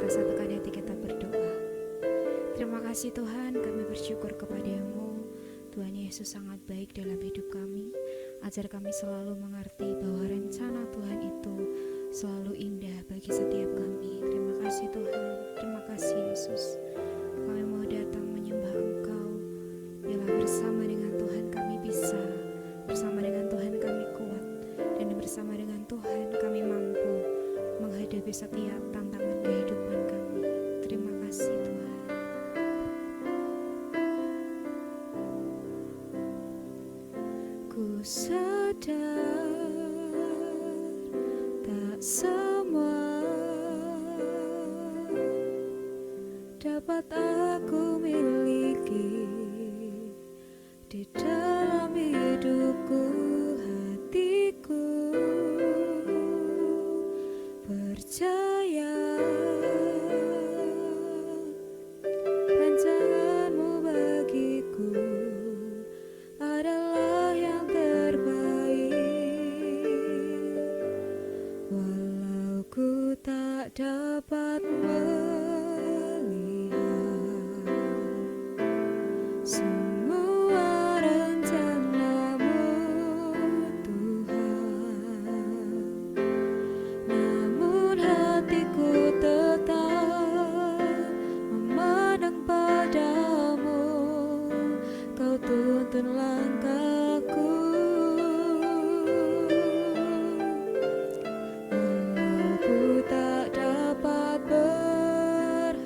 kita satukan hati kita berdoa. Terima kasih Tuhan, kami bersyukur kepada-Mu. Tuhan Yesus sangat baik dalam hidup kami. Ajar kami selalu mengerti bahwa rencana Tuhan itu selalu indah bagi setiap kami. Terima kasih Tuhan, terima kasih Yesus. Kami mau datang menyembah Engkau. Bila bersama dengan Tuhan kami bisa, bersama dengan Tuhan kami kuat, dan bersama dengan Tuhan kami mampu menghadapi setiap tantangan kehidupan kami. Terima kasih Tuhan. Ku sadar tak semua dapat aku miliki di dalam hidupku, hatiku percaya rancangan-Mu bagiku adalah yang terbaik. Walau ku tak dapat melihat semua rencana-Mu Tuhan, namun hatiku tetap memandang padamu. Kau tuntun langkahku. Walau ku tak dapat berharap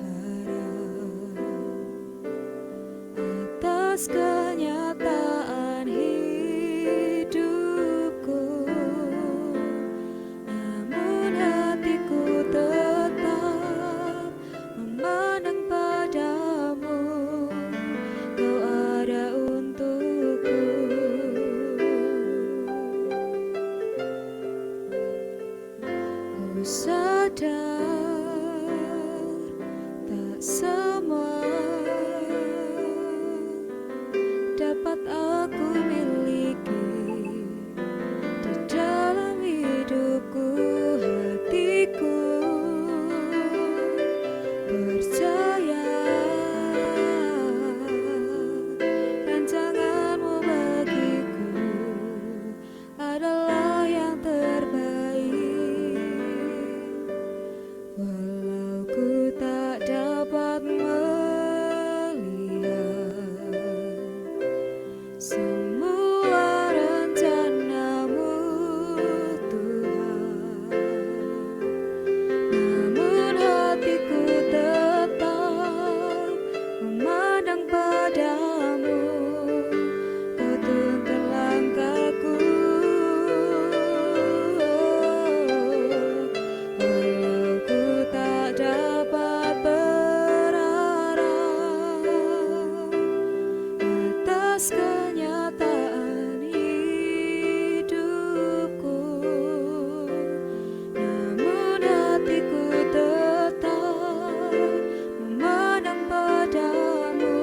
atas kenyataan hidupku, namun hatiku tetap memandang padamu. Kau ada untukku. Ku sadar tak semua dapat aku miliki di dalam hidupku, hatiku percaya rancangan-Mu bagiku adalah yang terbaik. Walau ku tak dapat melihat semua rencana-Mu Tuhan, namun hatiku tetap memandang padamu. Kau tuntun langkahku. Walau ku tak dapat berharap atas kenyataan hidupku, namun hatiku tetap memandang padamu.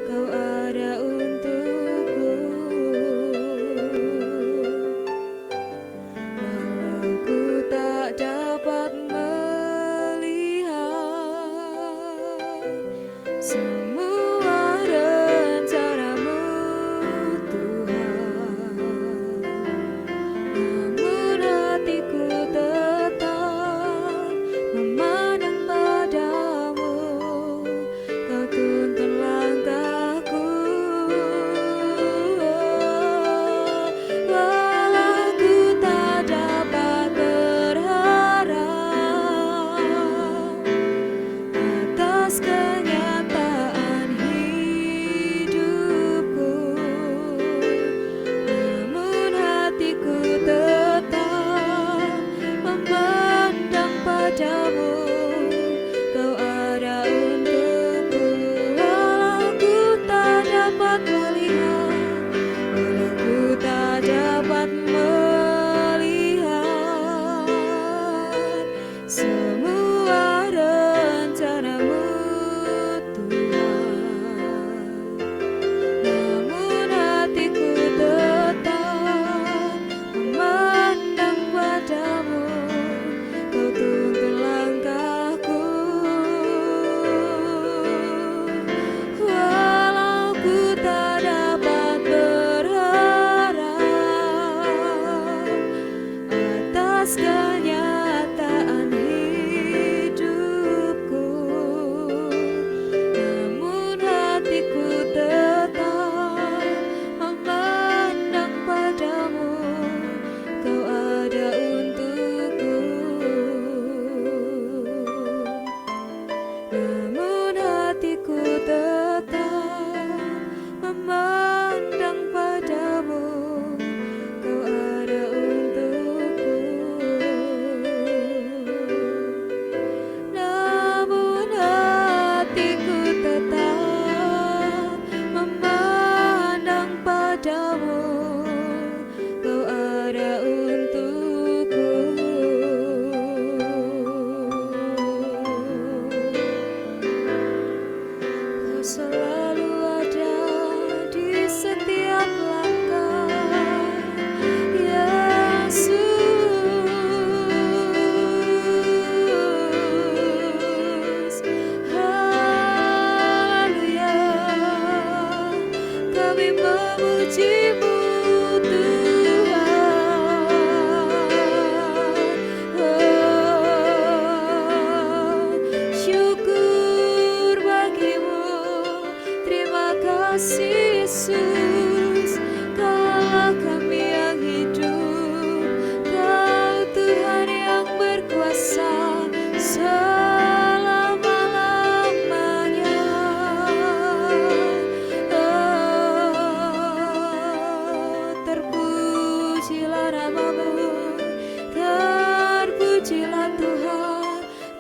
Kau ada untukku. Walau ku tak dapat melihat semua rencana-Mu Tuhan, namun hatiku tetap memandang padamu. Kau tuntun langkahku. Walau ku tak dapat berharap atas kenyataan hidupku, namun hatiku tetap memandang padamu. Kau ada untukku. Walau ku tak dapat melihat, walau ku tak dapat melihat semua rencana-Mu Tuhan, namun hatiku tetap memandang padamu. Kau tuntun langkah.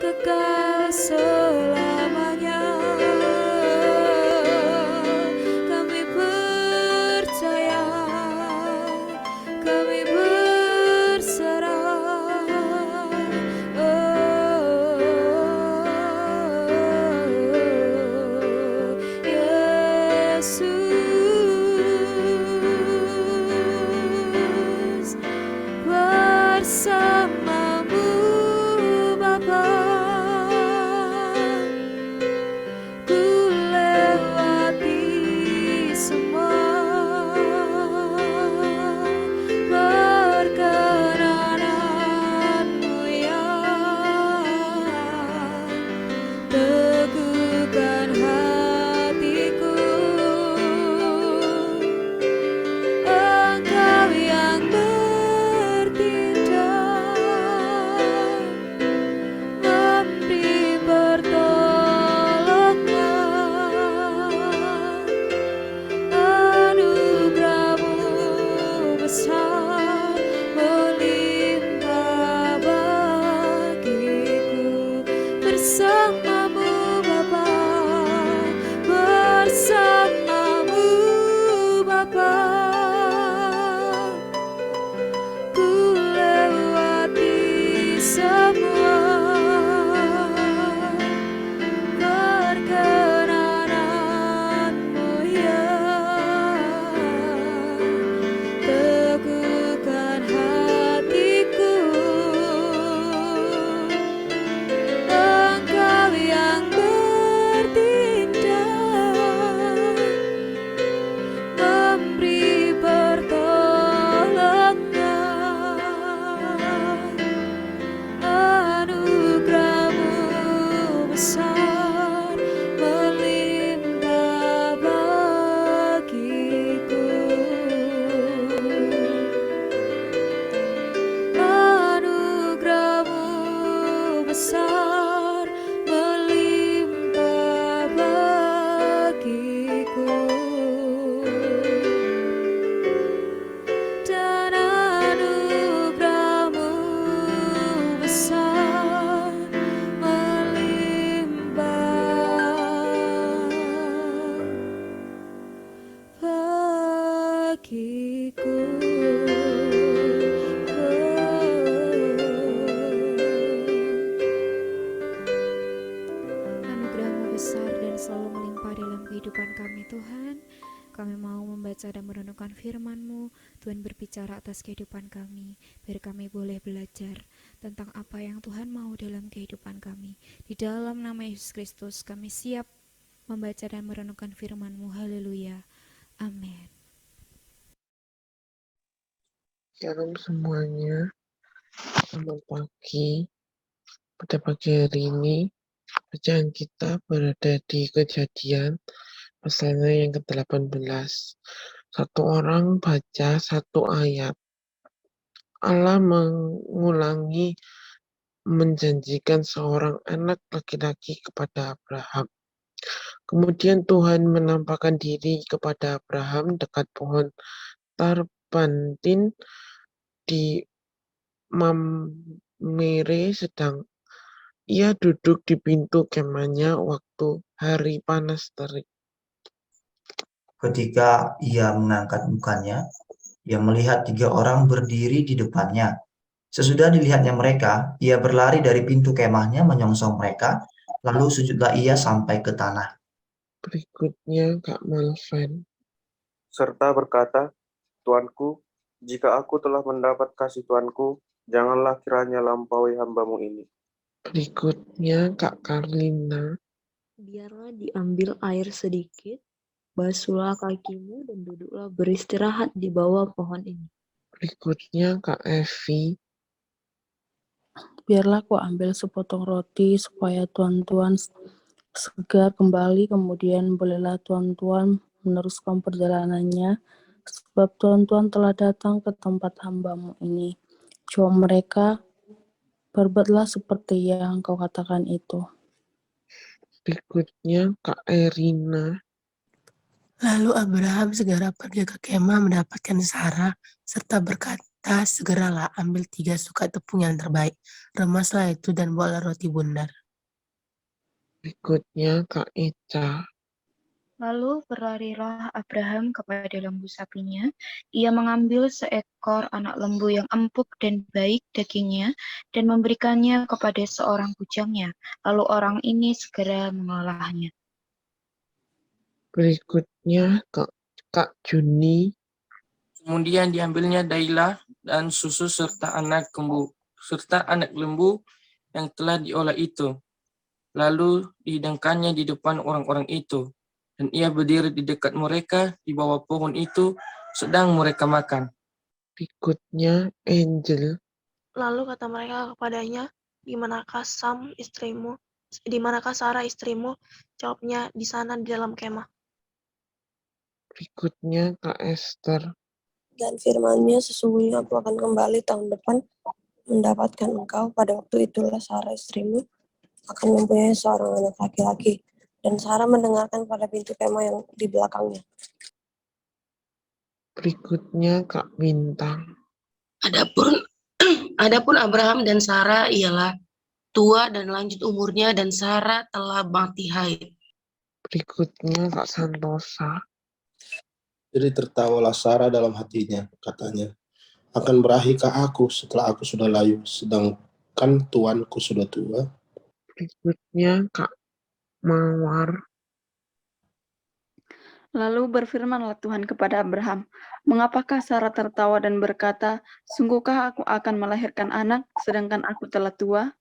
kekal selamanya. Kami percaya, kami berserah. Oh, Yesus, bersamamu Bapa, ku lewati semua perkenananmu yang teguhkan hatiku. Engkau yang bertindak, memberi pertolongan. Anugerah-Mu besar melimpah bagiku. Bersamamu Bapa, bersamamu Bapa, ku lewati semua perkenananmu yang teguhkan hatiku. Engkau yang bertindak, memberi pertolongan. Anugerah-Mu besar melimpah bagiku. Anugerah-Mu besar melimpah bagiku. Dan anugerah-Mu besar melimpah bagiku. Anugerah-Mu besar dan selalu melimpah dalam kehidupan kami, Tuhan. Kami mau membaca dan merenungkan firman-Mu. Tuhan berbicara atas kehidupan kami, biar kami boleh belajar tentang apa yang Tuhan mau dalam kehidupan kami. Di dalam nama Yesus Kristus, kami siap membaca dan merenungkan firman-Mu. Haleluya. Amin. Shalom semuanya, selamat pagi. Pada pagi hari ini, bacaan kita berada di Kejadian pasalnya yang ke-18. Satu orang baca satu ayat. Allah mengulangi menjanjikan seorang anak laki-laki kepada Abraham. Kemudian Tuhan menampakkan diri kepada Abraham dekat pohon tarbantin di Mamre, sedang ia duduk di pintu kemahnya waktu hari panas terik. Ketika ia mengangkat mukanya, ia melihat 3 orang berdiri di depannya. Sesudah dilihatnya mereka, ia berlari dari pintu kemahnya menyongsong mereka, lalu sujudlah ia sampai ke tanah. Berikutnya Kak Malvan. Serta berkata, Tuanku, jika aku telah mendapat kasih Tuanku, janganlah kiranya lampaui hamba-Mu ini. Berikutnya Kak Karlina. Biarlah diambil air sedikit, basuhlah kakimu dan duduklah beristirahat di bawah pohon ini. Berikutnya Kak Evi. Biarlah ku ambil sepotong roti supaya tuan-tuan segar kembali, kemudian bolehlah tuan-tuan meneruskan perjalanannya, sebab tuan-tuan telah datang ke tempat hamba-Mu ini. Jawab mereka, berbuatlah seperti yang kau katakan itu. Berikutnya Kak Erina. Lalu Abraham segera pergi ke kemah mendapatkan Sarah, serta berkata, berkata, segeralah ambil 3 sukat tepung yang terbaik, remaslah itu dan buatlah roti bundar. Berikutnya Kak Eca. Lalu berlarilah Abraham kepada lembu sapinya. Ia mengambil seekor anak lembu yang empuk dan baik dagingnya dan memberikannya kepada seorang bujangnya. Lalu orang ini segera mengolahnya. Berikutnya Kak Juni. Kemudian diambilnya Dailah dan susu serta anak lembu yang telah diolah itu. Lalu dihidangkannya di depan orang-orang itu. Dan ia berdiri di dekat mereka di bawah pohon itu, sedang mereka makan. Berikutnya Angel. Lalu kata mereka kepadanya, di manakah Sarah istrimu? Jawabnya, di sana di dalam kemah. Berikutnya Kak Esther. Dan firman-Nya, sesungguhnya aku akan kembali tahun depan mendapatkan engkau. Pada waktu itulah Sarah istrimu akan mempunyai seorang anak laki-laki. Dan Sarah mendengarkan pada pintu kemah yang di belakangnya. Berikutnya Kak Bintang. Adapun Abraham dan Sarah ialah tua dan lanjut umurnya, dan Sarah telah mati haid. Berikutnya Kak Santosa. Jadi tertawalah Sarah dalam hatinya, katanya, akan berakhirkah aku setelah aku sudah layu, sedangkan tuanku sudah tua? Berikutnya Kak Mawar. Lalu berfirmanlah Tuhan kepada Abraham, mengapakah Sarah tertawa dan berkata, sungguhkah aku akan melahirkan anak, sedangkan aku telah tua?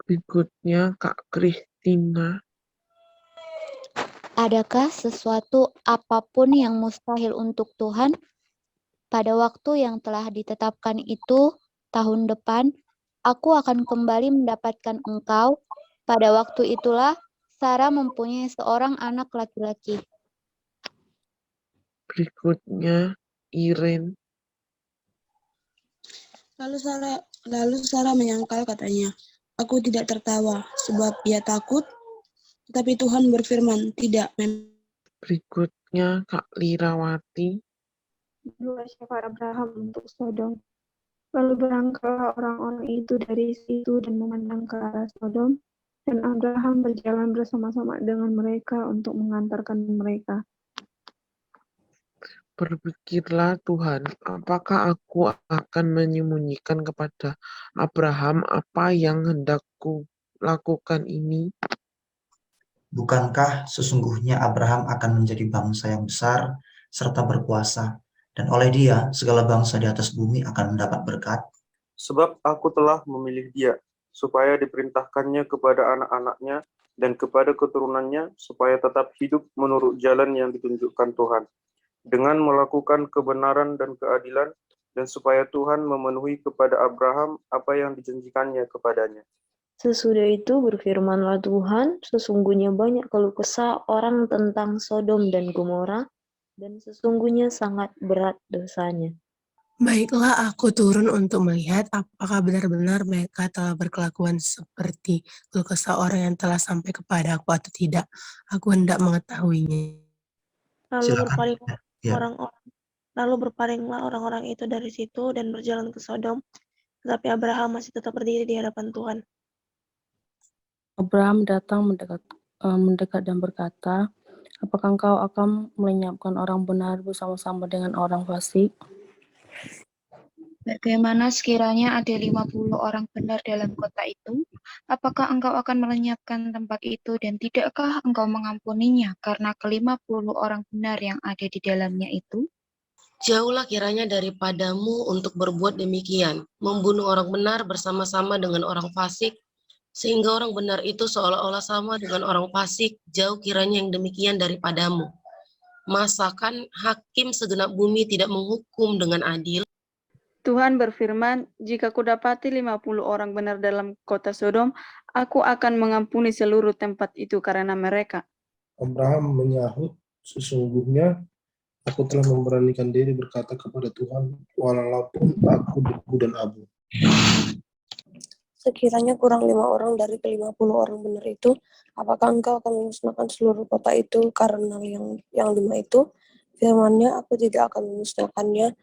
Berikutnya Kak Kristina. Adakah sesuatu apapun yang mustahil untuk Tuhan? Pada waktu yang telah ditetapkan itu, tahun depan, aku akan kembali mendapatkan engkau. Pada waktu itulah, Sarah mempunyai seorang anak laki-laki. Berikutnya Iren. Lalu Sarah menyangkal, katanya, aku tidak tertawa, sebab ia takut. Tetapi Tuhan berfirman, tidak. Berikutnya Kak Lirawati. Dua syafaat Abraham untuk Sodom. Lalu berangkatlah orang-orang itu dari situ dan memandang ke arah Sodom, dan Abraham berjalan bersama-sama dengan mereka untuk mengantarkan mereka. Berpikirlah Tuhan, apakah aku akan menyembunyikan kepada Abraham apa yang hendak ku lakukan ini? Bukankah sesungguhnya Abraham akan menjadi bangsa yang besar serta berkuasa, dan oleh dia segala bangsa di atas bumi akan mendapat berkat? Sebab aku telah memilih dia, supaya diperintahkannya kepada anak-anaknya dan kepada keturunannya, supaya tetap hidup menurut jalan yang ditunjukkan Tuhan, dengan melakukan kebenaran dan keadilan, dan supaya Tuhan memenuhi kepada Abraham apa yang dijanjikannya kepadanya. Sesudah itu berfirmanlah Tuhan, sesungguhnya banyak keluh kesah orang tentang Sodom dan Gomora, dan sesungguhnya sangat berat dosanya. Baiklah, aku turun untuk melihat apakah benar-benar mereka telah berkelakuan seperti keluh kesah orang yang telah sampai kepada aku atau tidak. Aku hendak mengetahuinya. Lalu berpalinglah orang-orang itu dari situ dan berjalan ke Sodom, tetapi Abraham masih tetap berdiri di hadapan Tuhan. Abraham datang mendekat dan berkata, apakah engkau akan melenyapkan orang benar bersama-sama dengan orang fasik? Bagaimana sekiranya ada 50 orang benar dalam kota itu? Apakah engkau akan melenyapkan tempat itu dan tidakkah engkau mengampuninya karena ke-50 orang benar yang ada di dalamnya itu? Jauhlah kiranya daripadamu untuk berbuat demikian, membunuh orang benar bersama-sama dengan orang fasik, sehingga orang benar itu seolah-olah sama dengan orang fasik. Jauh kiranya yang demikian daripadamu. Masakan hakim segenap bumi tidak menghukum dengan adil? Tuhan berfirman, jika kudapati 50 orang benar dalam kota Sodom, aku akan mengampuni seluruh tempat itu karena mereka. Abraham menyahut, sesungguhnya aku telah memberanikan diri berkata kepada Tuhan, walaupun aku debu dan abu. Sekiranya kurang 5 orang dari ke-50 orang benar itu, apakah engkau akan memusnahkan seluruh kota itu karena yang 5 itu? Firman-Nya, aku tidak akan memusnahkannya,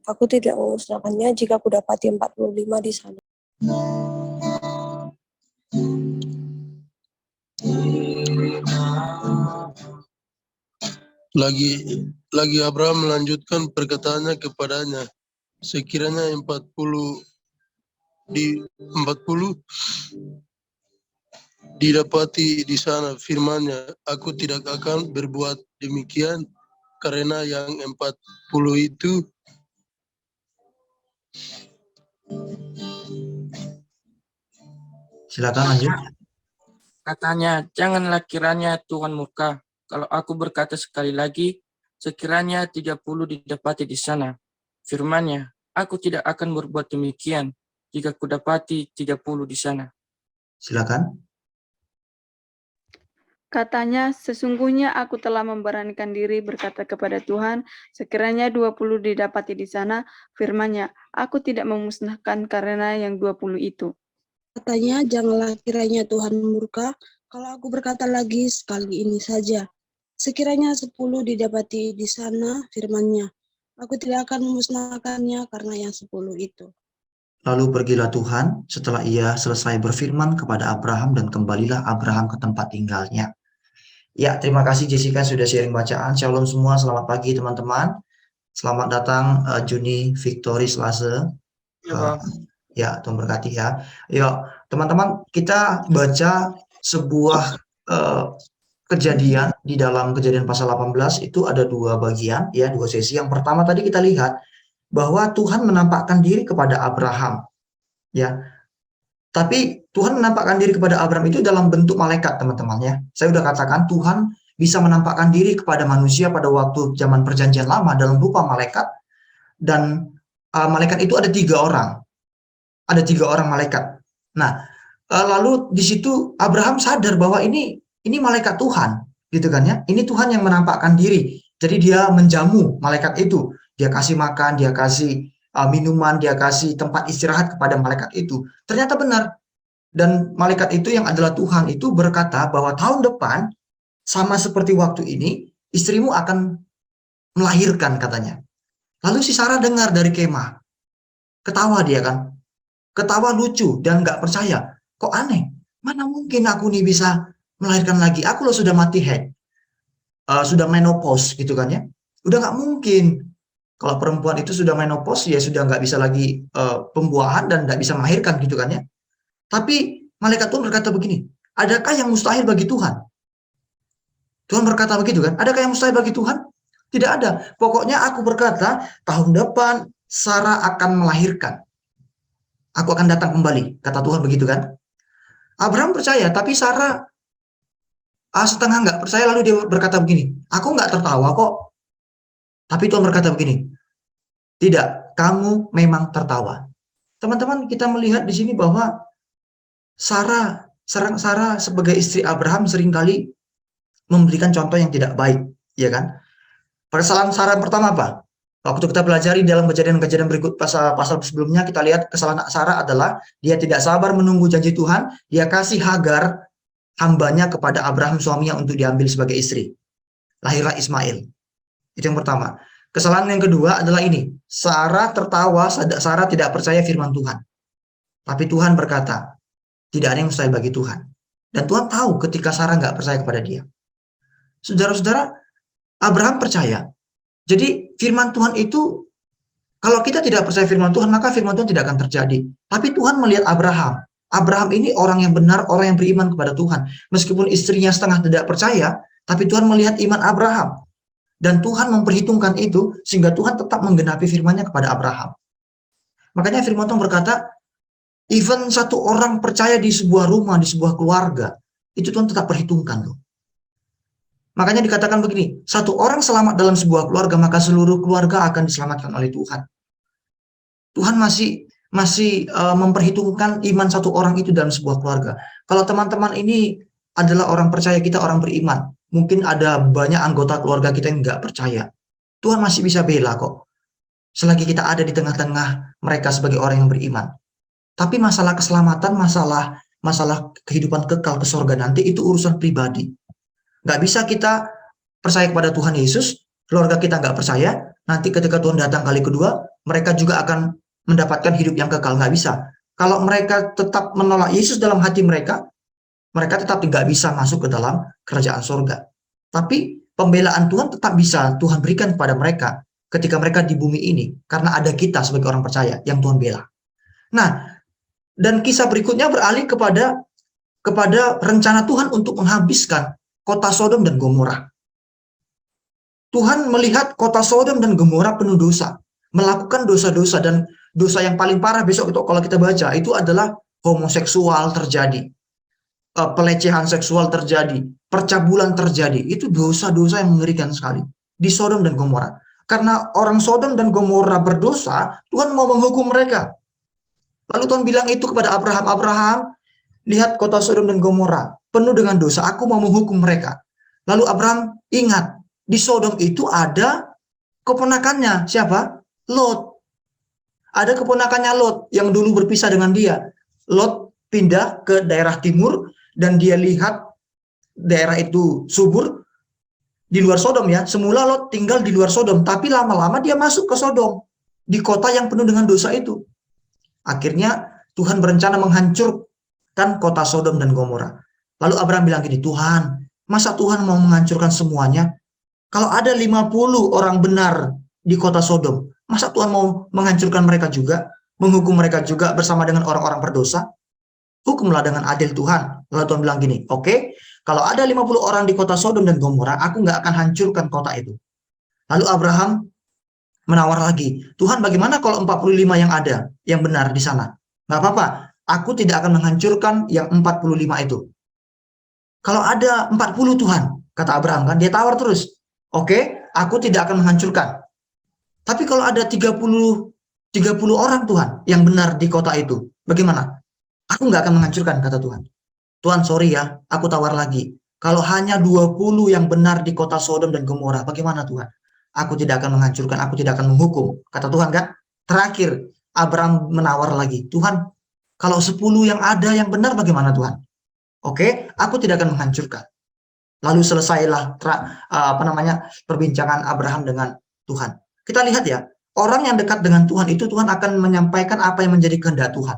Aku tidak memusnahkannya jika aku dapati 45 di sana. Lagi Abraham melanjutkan perkataannya kepadanya, sekiranya 40 didapati di sana, firman-Nya, aku tidak akan berbuat demikian karena yang 40 itu Silakan lanjut. Katanya, janganlah kiranya Tuhan murka kalau aku berkata sekali lagi, sekiranya 30 didapati di sana. Firman-Nya, aku tidak akan berbuat demikian jika kudapati 30 di sana. Silakan. Katanya, sesungguhnya aku telah memberanikan diri berkata kepada Tuhan, sekiranya 20 didapati di sana, firman-Nya, aku tidak memusnahkan karena yang 20 itu. Katanya, janganlah kiranya Tuhan murka kalau aku berkata lagi sekali ini saja. Sekiranya 10 didapati di sana, firman-Nya, aku tidak akan memusnahkannya karena yang 10 itu. Lalu pergilah Tuhan setelah ia selesai berfirman kepada Abraham dan kembalilah Abraham ke tempat tinggalnya. Ya, terima kasih Jessica sudah sharing bacaan. Shalom semua, selamat pagi teman-teman. Selamat datang Juni Victory Selasa. Ya, Tuhan berkati ya. Yuk, teman-teman, kita baca sebuah kejadian di dalam Kejadian pasal 18 itu ada dua bagian, ya, dua sesi. Yang pertama tadi kita lihat bahwa Tuhan menampakkan diri kepada Abraham, ya. Tapi Tuhan menampakkan diri kepada Abraham itu dalam bentuk malaikat, teman-teman ya. Saya sudah katakan Tuhan bisa menampakkan diri kepada manusia pada waktu zaman Perjanjian Lama dalam rupa malaikat, dan malaikat itu ada 3 orang. Ada 3 orang malaikat. Nah, lalu di situ Abraham sadar bahwa ini malaikat Tuhan, gitu kan ya. Ini Tuhan yang menampakkan diri. Jadi dia menjamu malaikat itu. Dia kasih makan, dia kasih minuman, dia kasih tempat istirahat kepada malaikat itu. Ternyata benar. Dan malaikat itu yang adalah Tuhan itu berkata bahwa tahun depan, sama seperti waktu ini, istrimu akan melahirkan katanya. Lalu si Sarah dengar dari kemah. Ketawa dia kan. Ketawa lucu dan nggak percaya. Kok aneh? Mana mungkin aku nih bisa melahirkan lagi? Aku loh sudah mati head. Sudah menopause gitu kan ya. Udah nggak mungkin. Kalau perempuan itu sudah menopause, ya sudah nggak bisa lagi pembuahan dan nggak bisa melahirkan gitu kan ya. Tapi malaikat Tuhan berkata begini, adakah yang mustahil bagi Tuhan? Tuhan berkata begitu kan, adakah yang mustahil bagi Tuhan? Tidak ada. Pokoknya aku berkata, tahun depan Sarah akan melahirkan. Aku akan datang kembali, kata Tuhan begitu kan. Abraham percaya, tapi Sarah setengah nggak percaya, lalu dia berkata begini, aku nggak tertawa kok. Tapi Tuhan berkata begini, tidak, kamu memang tertawa. Teman-teman, kita melihat di sini bahwa Sarah sebagai istri Abraham seringkali memberikan contoh yang tidak baik, ya kan? Kesalahan Sarah pertama apa? Waktu kita pelajari dalam kejadian-kejadian berikut pasal sebelumnya, kita lihat kesalahan Sarah adalah dia tidak sabar menunggu janji Tuhan, dia kasih Hagar hambanya kepada Abraham suaminya untuk diambil sebagai istri. Lahirlah Ismail. Itu yang pertama. Kesalahan yang kedua adalah ini. Sarah tertawa, Sarah tidak percaya firman Tuhan. Tapi Tuhan berkata, tidak ada yang mustahil bagi Tuhan. Dan Tuhan tahu ketika Sarah nggak percaya kepada dia. Saudara-saudara, Abraham percaya. Jadi firman Tuhan itu, kalau kita tidak percaya firman Tuhan, maka firman Tuhan tidak akan terjadi. Tapi Tuhan melihat Abraham. Abraham ini orang yang benar, orang yang beriman kepada Tuhan. Meskipun istrinya setengah tidak percaya, tapi Tuhan melihat iman Abraham. Dan Tuhan memperhitungkan itu, sehingga Tuhan tetap menggenapi firman-Nya kepada Abraham. Makanya firman Tuhan berkata, even satu orang percaya di sebuah rumah, di sebuah keluarga, itu Tuhan tetap perhitungkan loh. Makanya dikatakan begini, satu orang selamat dalam sebuah keluarga, maka seluruh keluarga akan diselamatkan oleh Tuhan. Tuhan masih memperhitungkan iman satu orang itu dalam sebuah keluarga. Kalau teman-teman ini adalah orang percaya, kita orang beriman, mungkin ada banyak anggota keluarga kita yang nggak percaya. Tuhan masih bisa bela kok. Selagi kita ada di tengah-tengah mereka sebagai orang yang beriman. Tapi masalah keselamatan, masalah kehidupan kekal ke surga nanti itu urusan pribadi. Nggak bisa kita percaya kepada Tuhan Yesus, keluarga kita nggak percaya, nanti ketika Tuhan datang kali kedua, mereka juga akan mendapatkan hidup yang kekal. Nggak bisa. Kalau mereka tetap menolak Yesus dalam hati mereka tetap tidak bisa masuk ke dalam kerajaan surga. Tapi pembelaan Tuhan tetap bisa Tuhan berikan kepada mereka ketika mereka di bumi ini, karena ada kita sebagai orang percaya yang Tuhan bela. Nah, dan kisah berikutnya beralih kepada rencana Tuhan untuk menghabiskan kota Sodom dan Gomora. Tuhan melihat kota Sodom dan Gomora penuh dosa, melakukan dosa-dosa, dan dosa yang paling parah besok itu kalau kita baca itu adalah homoseksual terjadi, pelecehan seksual terjadi, percabulan terjadi. Itu dosa-dosa yang mengerikan sekali di Sodom dan Gomora. Karena orang Sodom dan Gomora berdosa, Tuhan mau menghukum mereka. Lalu Tuhan bilang itu kepada Abraham, Abraham, lihat kota Sodom dan Gomora penuh dengan dosa, aku mau menghukum mereka. Lalu Abraham ingat, di Sodom itu ada keponakannya, siapa? Lot. Ada keponakannya Lot yang dulu berpisah dengan dia. Lot pindah ke daerah timur dan dia lihat daerah itu subur di luar Sodom ya. Semula Lot tinggal di luar Sodom, tapi lama-lama dia masuk ke Sodom, di kota yang penuh dengan dosa itu. Akhirnya Tuhan berencana menghancurkan kota Sodom dan Gomora. Lalu Abraham bilang gini, Tuhan, masa Tuhan mau menghancurkan semuanya? Kalau ada 50 orang benar di kota Sodom, masa Tuhan mau menghancurkan mereka juga? Menghukum mereka juga bersama dengan orang-orang berdosa? Hukumlah dengan adil Tuhan. Lalu Tuhan bilang gini, oke, kalau ada 50 orang di kota Sodom dan Gomora, aku nggak akan hancurkan kota itu. Lalu Abraham menawar lagi, Tuhan bagaimana kalau 45 yang ada, yang benar di sana? Nggak apa-apa, aku tidak akan menghancurkan yang 45 itu. Kalau ada 40 Tuhan, kata Abraham kan, dia tawar terus. Oke, aku tidak akan menghancurkan. Tapi kalau ada 30 orang Tuhan yang benar di kota itu, bagaimana? Aku nggak akan menghancurkan, kata Tuhan. Tuhan, sorry ya, aku tawar lagi. Kalau hanya 20 yang benar di kota Sodom dan Gomora, bagaimana Tuhan? Aku tidak akan menghancurkan, aku tidak akan menghukum, kata Tuhan kan? Terakhir, Abraham menawar lagi. Tuhan, kalau 10 yang ada yang benar, bagaimana Tuhan? Oke, aku tidak akan menghancurkan. Lalu selesailah perbincangan Abraham dengan Tuhan. Kita lihat ya, orang yang dekat dengan Tuhan itu Tuhan akan menyampaikan apa yang menjadi kehendak Tuhan.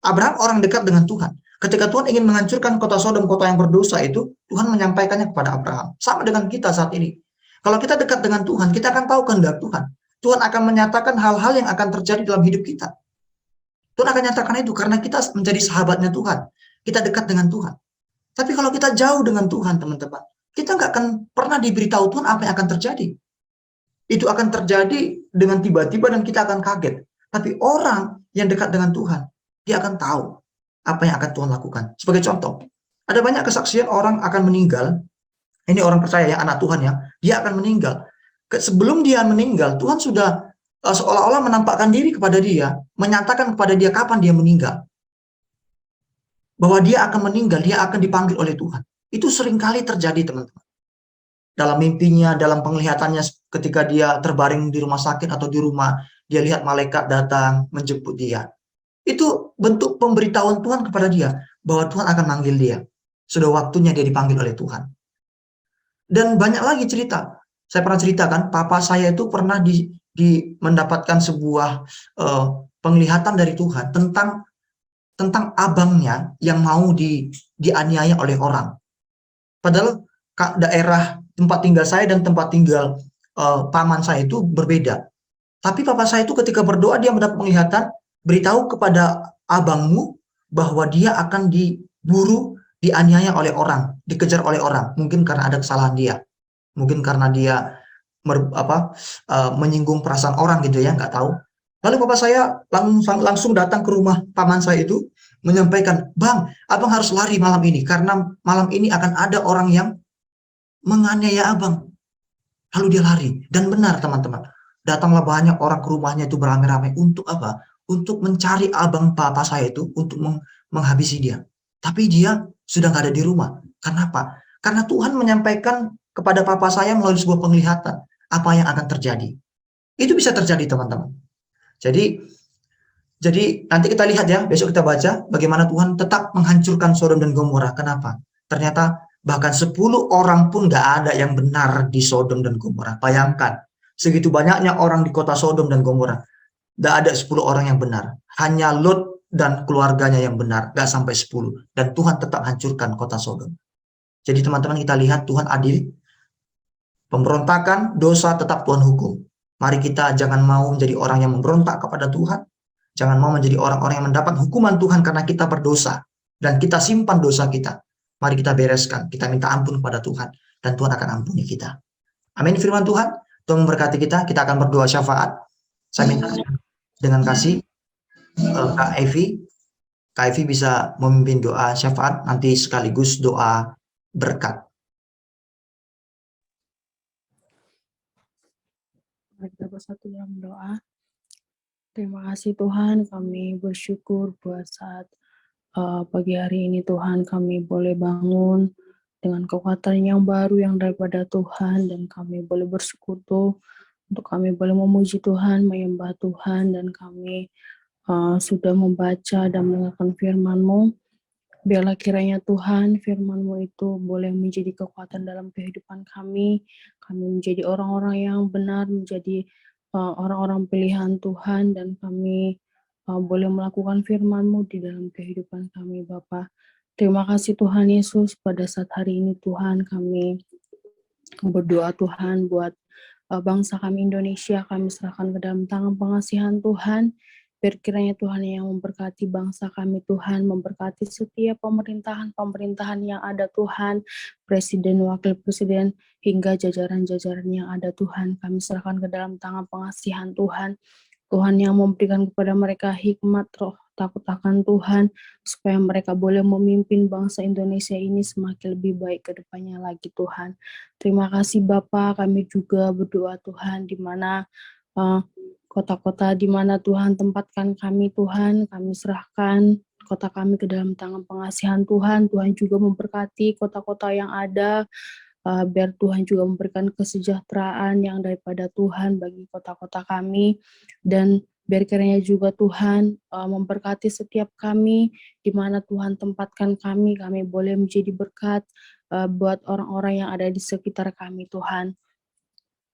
Abraham orang dekat dengan Tuhan. Ketika Tuhan ingin menghancurkan kota Sodom, kota yang berdosa itu, Tuhan menyampaikannya kepada Abraham. Sama dengan kita saat ini. Kalau kita dekat dengan Tuhan, kita akan tahu kehendak Tuhan. Tuhan akan menyatakan hal-hal yang akan terjadi dalam hidup kita. Tuhan akan nyatakan itu karena kita menjadi sahabatnya Tuhan. Kita dekat dengan Tuhan. Tapi kalau kita jauh dengan Tuhan, teman-teman, kita nggak akan pernah diberitahu Tuhan apa yang akan terjadi. Itu akan terjadi dengan tiba-tiba dan kita akan kaget. Tapi orang yang dekat dengan Tuhan, dia akan tahu apa yang akan Tuhan lakukan. Sebagai contoh, ada banyak kesaksian orang akan meninggal. Ini orang percaya ya, anak Tuhan ya, dia akan meninggal. Sebelum dia meninggal, Tuhan sudah seolah-olah menampakkan diri kepada dia, menyatakan kepada dia kapan dia meninggal. Bahwa dia akan meninggal, dia akan dipanggil oleh Tuhan. Itu seringkali terjadi, teman-teman. Dalam mimpinya, dalam penglihatannya ketika dia terbaring di rumah sakit atau di rumah, dia lihat malaikat datang menjemput dia. Itu bentuk pemberitahuan Tuhan kepada dia, bahwa Tuhan akan manggil dia. Sudah waktunya dia dipanggil oleh Tuhan. Dan banyak lagi cerita. Saya pernah ceritakan, papa saya itu pernah mendapatkan sebuah penglihatan dari Tuhan tentang abangnya yang mau dianiaya oleh orang. Padahal daerah tempat tinggal saya dan tempat tinggal paman saya itu berbeda. Tapi papa saya itu ketika berdoa dia mendapat penglihatan, beritahu kepada abangmu bahwa dia akan diburu, dianiaya oleh orang, dikejar oleh orang. Mungkin karena ada kesalahan dia. Mungkin karena dia menyinggung perasaan orang gitu ya, nggak tahu. Lalu papa saya langsung datang ke rumah paman saya itu, menyampaikan, Bang, abang harus lari malam ini, karena malam ini akan ada orang yang menganiaya abang. Lalu dia lari, dan benar teman-teman, datanglah banyak orang ke rumahnya itu beramai-ramai, untuk apa? Untuk mencari abang papa saya itu, untuk menghabisi dia. Tapi dia sudah nggak ada di rumah. Kenapa? Karena Tuhan menyampaikan kepada papa saya melalui sebuah penglihatan, apa yang akan terjadi. Itu bisa terjadi teman-teman. Jadi nanti kita lihat ya, besok kita baca bagaimana Tuhan tetap menghancurkan Sodom dan Gomora. Kenapa? Ternyata bahkan 10 orang pun nggak ada yang benar di Sodom dan Gomora. Bayangkan, Segitu banyaknya orang di kota Sodom dan Gomora. Tidak ada 10 orang yang benar. Hanya Lot dan keluarganya yang benar. Gak sampai 10. Dan Tuhan tetap hancurkan kota Sodom. Jadi teman-teman kita lihat Tuhan adil. Pemberontakan, dosa tetap Tuhan hukum. Mari kita jangan mau menjadi orang yang memberontak kepada Tuhan. Jangan mau menjadi orang-orang yang mendapat hukuman Tuhan karena kita berdosa. Dan kita simpan dosa kita. Mari kita bereskan. Kita minta ampun kepada Tuhan. Dan Tuhan akan ampuni kita. Amin firman Tuhan. Tuhan memberkati kita. Kita akan berdoa syafaat. Saya minta dengan kasih Kak Evi. Kak Evi bisa memimpin doa syafaat, nanti sekaligus doa berkat. Mari kita bersatu dalam doa. Terima kasih Tuhan, kami bersyukur buat saat pagi hari ini Tuhan kami boleh bangun dengan kekuatan yang baru yang daripada Tuhan, dan kami boleh bersekutu untuk kami boleh memuji Tuhan, menyembah Tuhan, dan kami sudah membaca dan mendengarkan firman-Mu. Biarlah kiranya Tuhan firman-Mu itu boleh menjadi kekuatan dalam kehidupan kami. Kami menjadi orang-orang yang benar, menjadi orang-orang pilihan Tuhan, dan kami boleh melakukan firman-Mu di dalam kehidupan kami, Bapa. Terima kasih Tuhan Yesus, pada saat hari ini Tuhan kami berdoa Tuhan buat bangsa kami Indonesia, kami serahkan ke dalam tangan pengasihan Tuhan. Biar kiranya Tuhan yang memberkati bangsa kami Tuhan, memberkati setiap pemerintahan yang ada Tuhan, presiden, wakil presiden, hingga jajaran-jajaran yang ada Tuhan. Kami serahkan ke dalam tangan pengasihan Tuhan. Tuhan yang memberikan kepada mereka hikmat, roh takut akan Tuhan, supaya mereka boleh memimpin bangsa Indonesia ini semakin lebih baik ke depannya lagi Tuhan. Terima kasih Bapa, kami juga berdoa Tuhan, di mana kota-kota di mana Tuhan tempatkan kami Tuhan, kami serahkan kota kami ke dalam tangan pengasihan Tuhan. Tuhan juga memberkati kota-kota yang ada, biar Tuhan juga memberikan kesejahteraan yang daripada Tuhan bagi kota-kota kami, dan biar kiranya juga Tuhan memberkati setiap kami di mana Tuhan tempatkan kami boleh menjadi berkat buat orang-orang yang ada di sekitar kami Tuhan.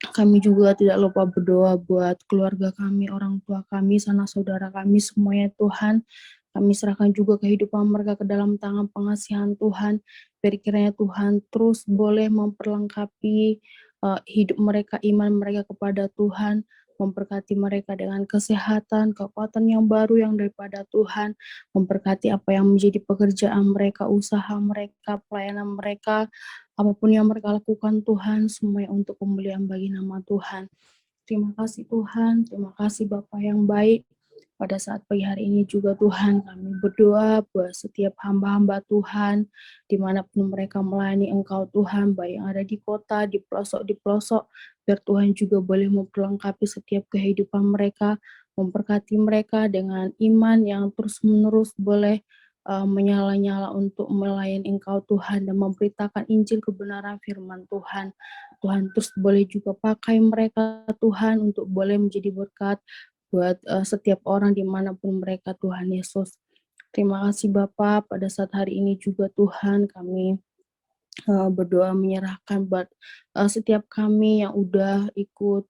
Kami juga tidak lupa berdoa buat keluarga kami, orang tua kami, sanak saudara kami semuanya Tuhan. Kami serahkan juga kehidupan mereka ke dalam tangan pengasihan Tuhan. Biar kiranya Tuhan terus boleh memperlengkapi hidup mereka, iman mereka kepada Tuhan. Memberkati mereka dengan kesehatan, kekuatan yang baru yang daripada Tuhan. Memberkati apa yang menjadi pekerjaan mereka, usaha mereka, pelayanan mereka. Apapun yang mereka lakukan Tuhan, semuanya untuk kemuliaan bagi nama Tuhan. Terima kasih Tuhan, terima kasih Bapa yang baik. Pada saat pagi hari ini juga Tuhan, kami berdoa buat setiap hamba-hamba Tuhan, dimanapun mereka melayani Engkau Tuhan, baik yang ada di kota, di pelosok, biar Tuhan juga boleh memperlengkapi setiap kehidupan mereka, memberkati mereka dengan iman yang terus-menerus boleh menyala-nyala untuk melayani Engkau Tuhan dan memberitakan Injil kebenaran firman Tuhan. Tuhan terus boleh juga pakai mereka Tuhan untuk boleh menjadi berkat buat setiap orang dimanapun mereka Tuhan Yesus. Terima kasih Bapa, pada saat hari ini juga Tuhan kami berdoa menyerahkan buat setiap kami yang udah ikut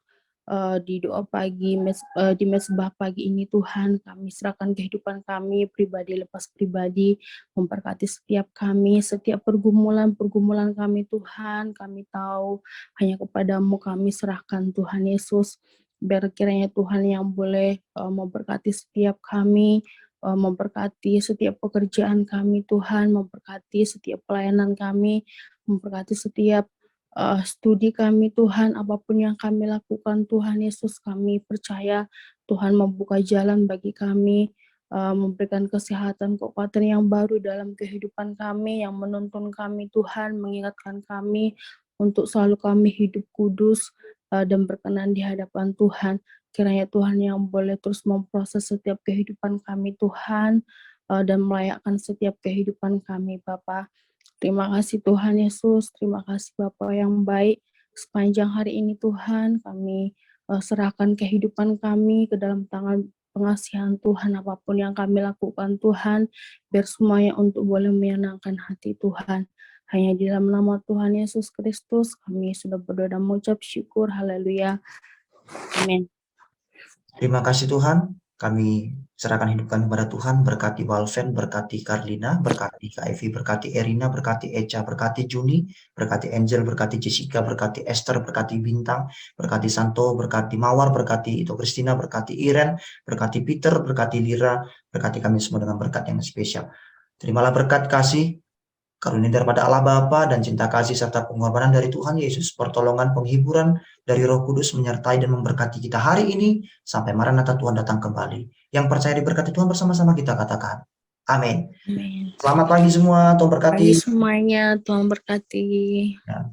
di doa pagi, di mesbah pagi ini Tuhan, kami serahkan kehidupan kami pribadi lepas pribadi, memberkati setiap kami, setiap pergumulan kami Tuhan, kami tahu hanya kepadamu kami serahkan Tuhan Yesus. Biar kiranya Tuhan yang boleh memberkati setiap kami, memberkati setiap pekerjaan kami Tuhan, memberkati setiap pelayanan kami, memberkati setiap studi kami Tuhan, apapun yang kami lakukan Tuhan Yesus, kami percaya Tuhan membuka jalan bagi kami, memberikan kesehatan, kekuatan yang baru dalam kehidupan kami, yang menuntun kami Tuhan, mengingatkan kami untuk selalu kami hidup kudus dan berkenan di hadapan Tuhan. Kiranya Tuhan yang boleh terus memproses setiap kehidupan kami Tuhan, dan melayakkan setiap kehidupan kami Bapa. Terima kasih Tuhan Yesus, terima kasih Bapa yang baik. Sepanjang hari ini Tuhan, kami serahkan kehidupan kami ke dalam tangan pengasihan Tuhan, apapun yang kami lakukan Tuhan, biar semuanya untuk boleh menyenangkan hati Tuhan. Hanya di dalam nama Tuhan Yesus Kristus, kami sudah berdoa dan mengucap syukur, haleluya. Amin. Terima kasih Tuhan. Kami serahkan hidup kami kepada Tuhan. Berkati Walven, berkati Karlina, berkati Kak Evi, berkati Erina, berkati Echa, berkati Juni, berkati Angel, berkati Jessica, berkati Esther, berkati Bintang, berkati Santo, berkati Mawar, berkati Ito Kristina, berkati Iren, berkati Peter, berkati Lira, berkati kami semua dengan berkat yang spesial. Terimalah berkat kasih, karunia daripada Allah Bapa dan cinta kasih serta pengorbanan dari Tuhan Yesus, pertolongan penghiburan dari Roh Kudus menyertai dan memberkati kita hari ini sampai Maranatha Tuhan datang kembali. Yang percaya diberkati Tuhan bersama-sama kita katakan amin. Amin. Selamat pagi semua, Tuhan berkati. Pagi semuanya, Tuhan berkati. Ya.